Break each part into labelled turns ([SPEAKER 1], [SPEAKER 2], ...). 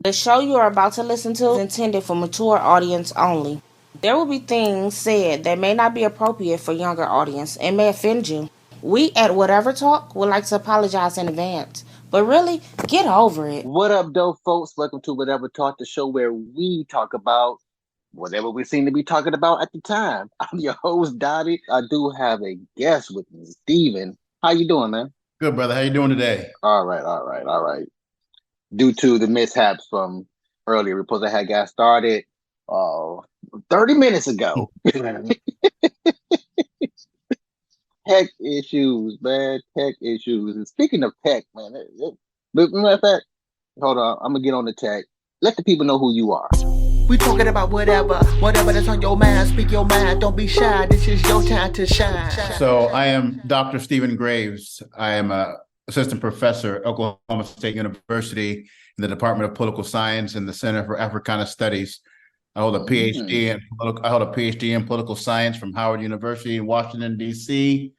[SPEAKER 1] The show you are about to listen to is intended for mature audience only. There will be things said that may not be appropriate for younger audience and may offend you. We at Whatever Talk would like to apologize in advance, but really, get over it.
[SPEAKER 2] What up, dope folks? Welcome to Whatever Talk, the show where we talk about whatever we seem to be talking about at the time. I'm your host, Dottie. I do have a guest with me, Steven. How you doing, man?
[SPEAKER 3] Good, brother. How you doing today?
[SPEAKER 2] All right. Due to the mishaps from earlier, reports I had got started uh, 30 minutes ago. Tech issues, man. Tech issues. And speaking of tech, man, matter of fact, hold on. I'm going to get on the tech. Let the people know who you are.
[SPEAKER 4] We talking about whatever that's on your mind. Speak your mind, don't be shy. This is your time to shine.
[SPEAKER 3] So I am Dr. Stephen Graves. I am a assistant professor at Oklahoma State University in the Department of Political Science and the Center for Africana Studies. I hold a PhD in political science from Howard University in Washington, D.C.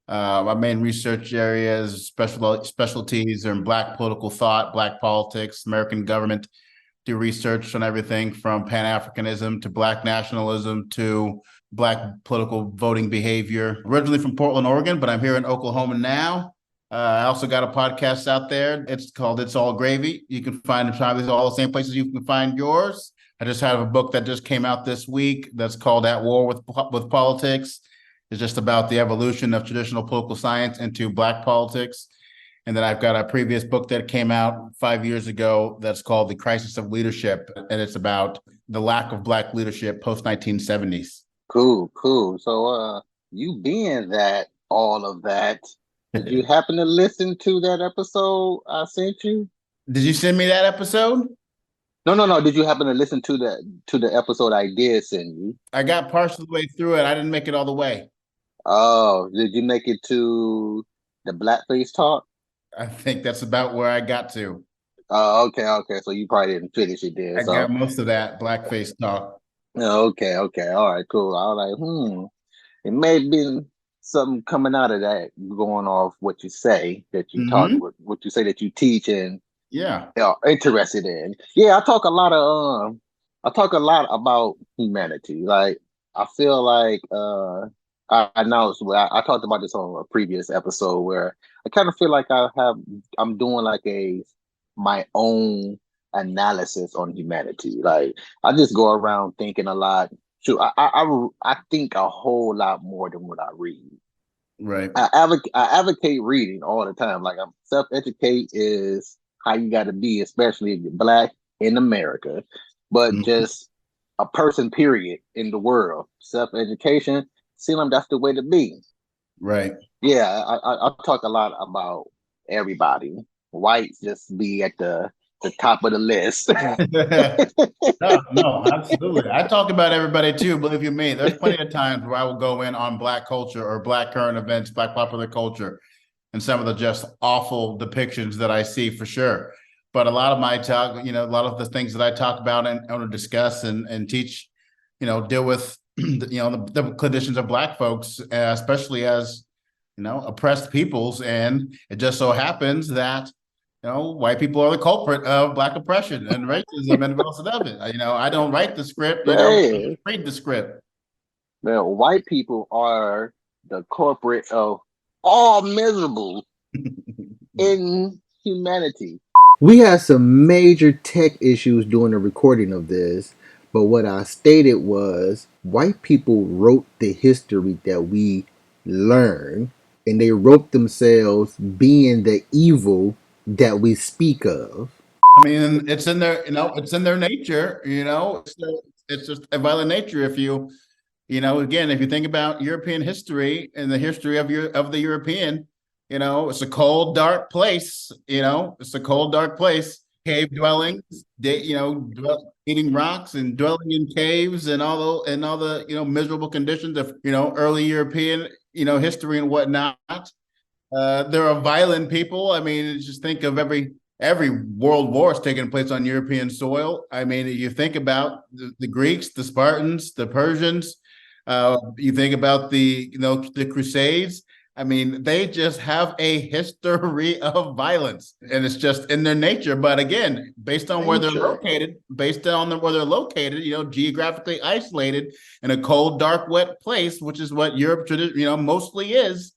[SPEAKER 3] My main research areas, specialties are in Black political thought, Black politics, American government. Do research on everything from Pan-Africanism to Black nationalism to Black political voting behavior. Originally from Portland, Oregon, but I'm here in Oklahoma now. I also got a podcast out there. It's called It's All Gravy. You can find it probably all the same places you can find yours. I just have a book that just came out this week that's called At War with Politics. It's just about the evolution of traditional political science into Black politics. And then I've got a previous book that came out 5 years ago that's called The Crisis of Leadership. And it's about the lack of Black leadership post-1970s.
[SPEAKER 2] Cool. So you being that, all of that, did you happen to listen to that episode I sent you?
[SPEAKER 3] Did you send me that episode?
[SPEAKER 2] No. Did you happen to listen to the episode I did send you?
[SPEAKER 3] I got partial way through it. I didn't make it all the way.
[SPEAKER 2] Oh, did you make it to the blackface talk?
[SPEAKER 3] I think that's about where I got to.
[SPEAKER 2] Oh, okay. So you probably didn't finish it then.
[SPEAKER 3] I got most of that blackface talk.
[SPEAKER 2] Okay. All right, cool. I was like, it may have been something coming out of that, going off what you say that you talk, what you say that you teach and interested in. Yeah, I talk a lot about humanity. Like I feel like I know I talked about this on a previous episode where I kind of feel like I'm doing like my own analysis on humanity. Like I just go around thinking a lot. Shoot, I think a whole lot more than what I read.
[SPEAKER 3] Right.
[SPEAKER 2] I advocate reading all the time. Like I'm self-educate is how you got to be, especially if you're Black in America, but just a person, period, in the world. Self-education, seems like that's the way to be.
[SPEAKER 3] Right.
[SPEAKER 2] Yeah, I talk a lot about everybody. Whites just be at the top of the list.
[SPEAKER 3] No, absolutely. I talk about everybody too, believe you me. There's plenty of times where I will go in on Black culture or Black current events, Black popular culture, and some of the just awful depictions that I see for sure. But a lot of my talk, a lot of the things that I talk about and want to discuss and teach, deal with, the conditions of Black folks, especially as, oppressed peoples. And it just so happens that white people are the culprit of Black oppression and racism and most of it. I don't write the script. I don't read the script.
[SPEAKER 2] Man, white people are the culprit of all miserable in humanity. We had some major tech issues during the recording of this, but what I stated was white people wrote the history that we learn, and they wrote themselves being the evil that we speak of.
[SPEAKER 3] I mean, it's in their, it's in their nature, it's just a violent nature. If you, again, if you think about European history and the history of the European, it's a cold, dark place, it's a cold, dark place, cave dwellings, eating rocks and dwelling in caves and all the miserable conditions of, early European, history and whatnot. There are violent people. I mean, just think of every world war is taking place on European soil. I mean, you think about the Greeks, the Spartans, the Persians. You think about the Crusades. I mean, they just have a history of violence, and it's just in their nature. But again, based on where they're located, where they're located, geographically isolated in a cold, dark, wet place, which is what Europe, mostly is.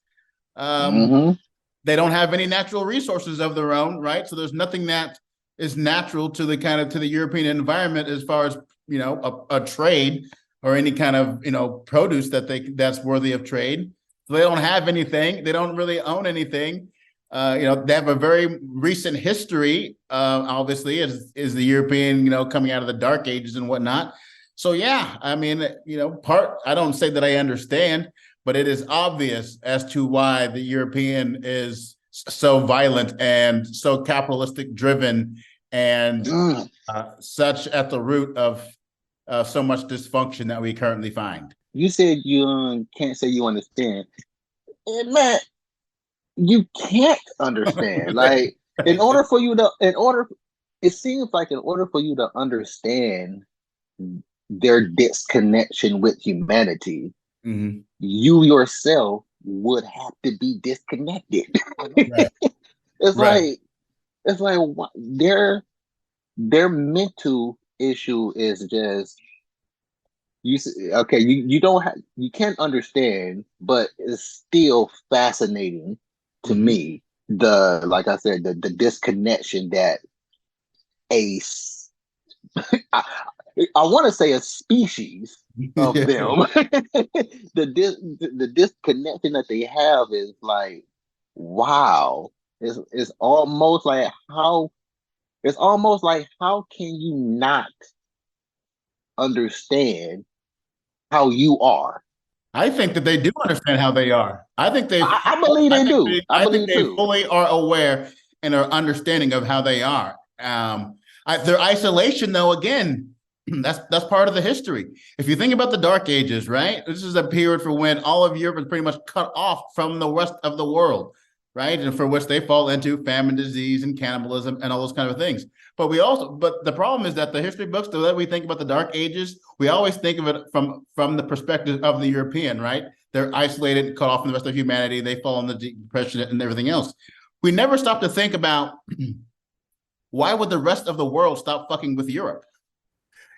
[SPEAKER 3] They don't have any natural resources of their own, right? So there's nothing that is natural to the European environment as far as a trade or any kind of produce that's worthy of trade. So they don't have anything. They don't really own anything. They have a very recent history. Obviously, is the European coming out of the Dark Ages and whatnot. So yeah, I mean, I don't say that I understand, but it is obvious as to why the European is so violent and so capitalistic driven and such at the root of so much dysfunction that we currently find.
[SPEAKER 2] You said you can't say you understand. And man, you can't understand. Like, it seems like in order for you to understand their disconnection with humanity, you yourself would have to be disconnected. Right. It's like their mental issue is just you can't understand, but it's still fascinating to me. Like I said, the disconnection that I want to say a species of them. the disconnection that they have is like, wow. It's almost like how can you not understand how you are?
[SPEAKER 3] I think that they do understand how they are. I think
[SPEAKER 2] I believe they do.
[SPEAKER 3] I think they fully are aware and are understanding of how they are. Their isolation, though, again, that's part of the history. If you think about the Dark Ages, right? This is a period for when all of Europe is pretty much cut off from the rest of the world, right? And for which they fall into famine, disease, and cannibalism, and all those kind of things. But the problem is that the history books, the way we think about the Dark Ages, we always think of it from the perspective of the European, right? They're isolated, cut off from the rest of humanity. They fall in the depression and everything else. We never stop to think about why would the rest of the world stop fucking with Europe?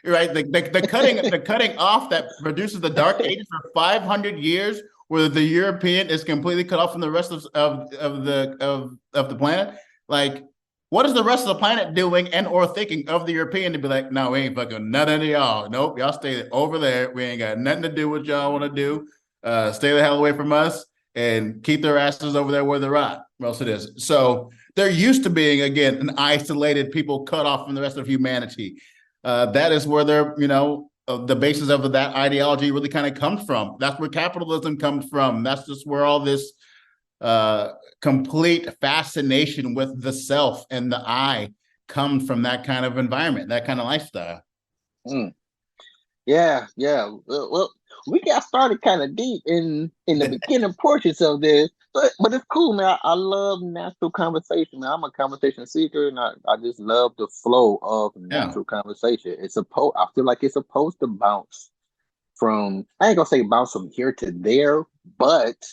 [SPEAKER 3] Right? The cutting off that produces the Dark Ages for 500 years, where the European is completely cut off from the rest of the planet. Like, what is the rest of the planet doing and or thinking of the European to be like, no, we ain't fucking nothing to y'all. Nope, y'all stay over there. We ain't got nothing to do with y'all want to do. Stay the hell away from us and keep their asses over there where they're at. Or else it is. So they're used to being, again, an isolated people cut off from the rest of humanity. That is where they're, the basis of that ideology really kind of comes from. That's where capitalism comes from. That's just where all this complete fascination with the self and the I comes from, that kind of environment, that kind of lifestyle.
[SPEAKER 2] Yeah. Well, we got started kind of deep in the beginning portions of this, but it's cool, man. I love natural conversation, man. I'm a conversation seeker, and I just love the flow of natural conversation. I feel like it's supposed to bounce from, I ain't gonna say bounce from here to there, but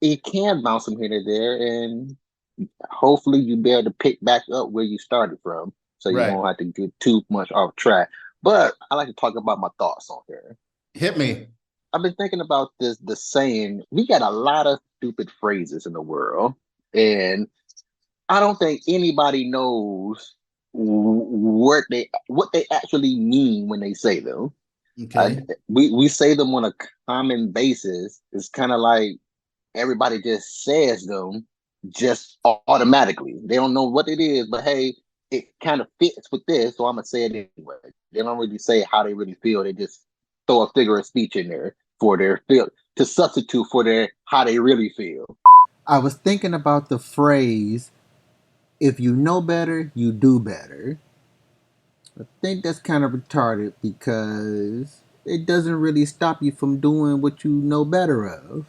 [SPEAKER 2] it can bounce from here to there, and hopefully you be able to pick back up where you started from, so you won't have to get too much off track. But I like to talk about my thoughts on here.
[SPEAKER 3] Hit me.
[SPEAKER 2] I've been thinking about the saying, we got a lot of stupid phrases in the world, and I don't think anybody knows what they actually mean when they say them. Okay. We say them on a common basis. It's kind of like everybody just says them just automatically. They don't know what it is, but hey, it kind of fits with this, so I'm gonna say it anyway. They don't really say how they really feel. They just throw a figure of speech in there for their feel to substitute for their how they really feel.
[SPEAKER 4] I was thinking about the phrase, if you know better, you do better. I think that's kind of retarded because it doesn't really stop you from doing what you know better of.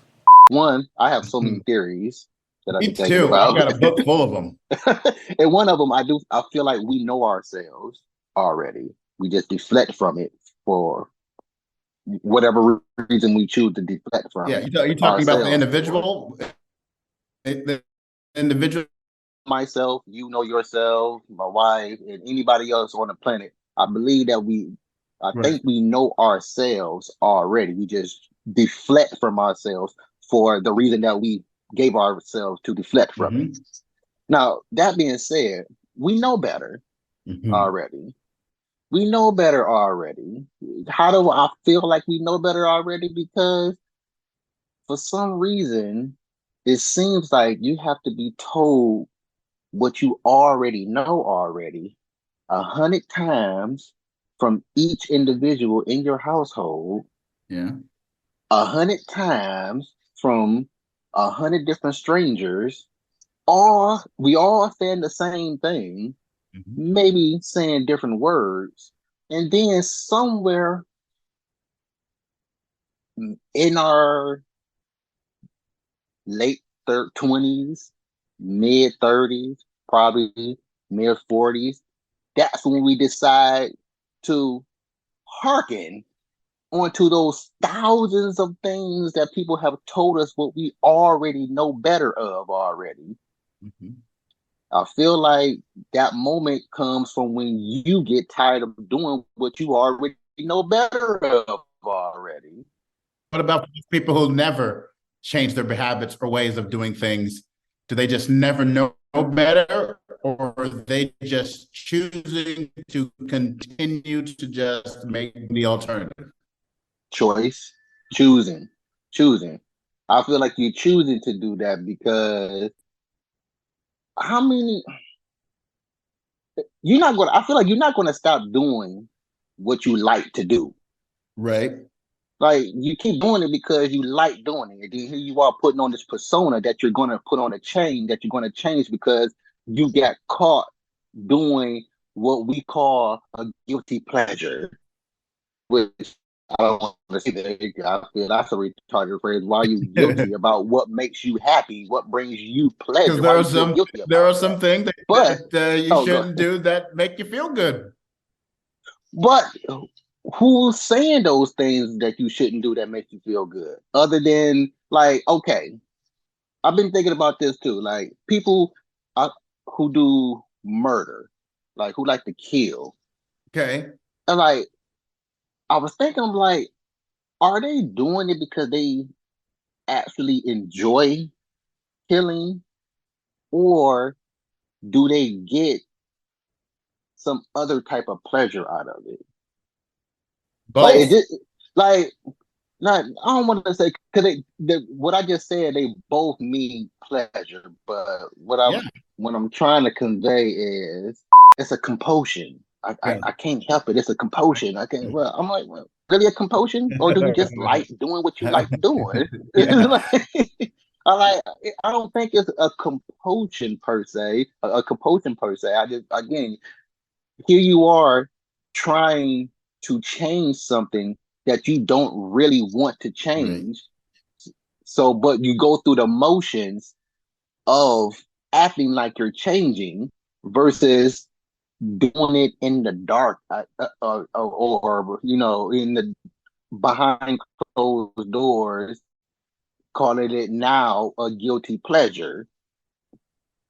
[SPEAKER 2] One, I have so many theories that I've been thinking
[SPEAKER 3] I've
[SPEAKER 2] about.
[SPEAKER 3] got a book full of them.
[SPEAKER 2] And one of them, I feel like we know ourselves already. We just deflect from it for whatever reason we choose to deflect from it.
[SPEAKER 3] You're talking about the individual? The individual?
[SPEAKER 2] Myself, yourself, my wife, and anybody else on the planet. I believe that I think we know ourselves already. We just deflect from ourselves for the reason that we gave ourselves to deflect from it. Now, that being said, we know better already. We know better already. How do I feel like we know better already? Because for some reason, it seems like you have to be told what you already know already 100 times from each individual in your household. 100 times from 100 different strangers. We all saying the same thing, maybe saying different words, and then somewhere in our late 20s, mid 30s, probably mid 40s, that's when we decide to hearken onto those thousands of things that people have told us what we already know better of already. I feel like that moment comes from when you get tired of doing what you already know better of already.
[SPEAKER 3] What about people who never change their habits or ways of doing things? Do they just never know better, or are they just choosing to continue to just make the alternative?
[SPEAKER 2] Choice, choosing. I feel like you're choosing to do that because I feel like you're not gonna stop doing what you like to do.
[SPEAKER 3] Right.
[SPEAKER 2] Like, you keep doing it because you like doing it. And then here you are putting on this persona that you're gonna put on a chain that you're gonna change because you got caught doing what we call a guilty pleasure. Which I don't want to see that. I feel that's a retarded phrase. Why are you guilty about what makes you happy? What brings you pleasure?
[SPEAKER 3] Because there are some things that you shouldn't do that make you feel good.
[SPEAKER 2] But who's saying those things that you shouldn't do that make you feel good? Other than, like, okay, I've been thinking about this too. Like, people who do murder, like, who like to kill.
[SPEAKER 3] Okay.
[SPEAKER 2] And like, I was thinking, like, are they doing it because they actually enjoy killing, or do they get some other type of pleasure out of it?
[SPEAKER 3] Both.
[SPEAKER 2] Like, is it like, not, I don't want to say, because what I just said, they both mean pleasure, but what I'm trying to convey is it's a compulsion. I can't help it. It's a compulsion. I can't. Well, I'm like, well, really a compulsion, or do you just like doing what you like doing? I don't think it's a compulsion per se. A compulsion per se. I just, again, here you are trying to change something that you don't really want to change. Right. So, but you go through the motions of acting like you're changing versus doing it in the dark, or in the behind closed doors, calling it now a guilty pleasure.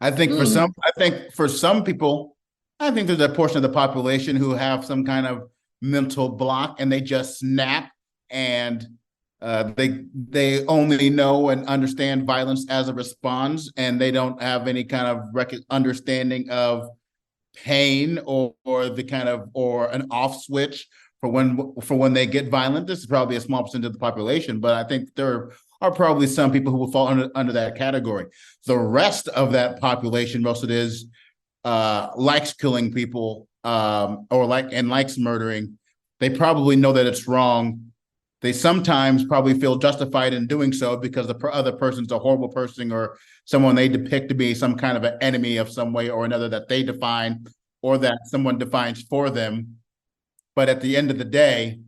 [SPEAKER 3] I think for some people, I think there's a portion of the population who have some kind of mental block and they just snap, and they only know and understand violence as a response, and they don't have any kind of understanding of pain or an off switch for when they get violent. This is probably a small percentage of the population, but I think there are probably some people who will fall under that category. The rest of that population, most of it is likes killing people, or likes murdering. They probably know that it's wrong. They sometimes probably feel justified in doing so because the other person's a horrible person, or someone they depict to be some kind of an enemy of some way or another that they define or that someone defines for them. But at the end of the day,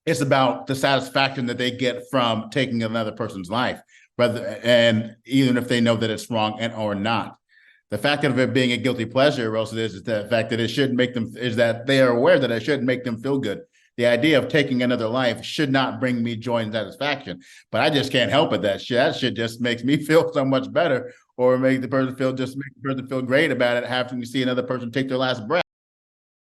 [SPEAKER 3] it's about the satisfaction that they get from taking another person's life, and even if they know that it's wrong or not. The fact of it being a guilty pleasure, Rosa, is the fact that it shouldn't make them, is that they are aware that it shouldn't make them feel good. the idea of taking another life should not bring me joy and satisfaction. But I just can't help it. That shit just makes me feel so much better, or make the person feel great about it, having to see another person take their last breath.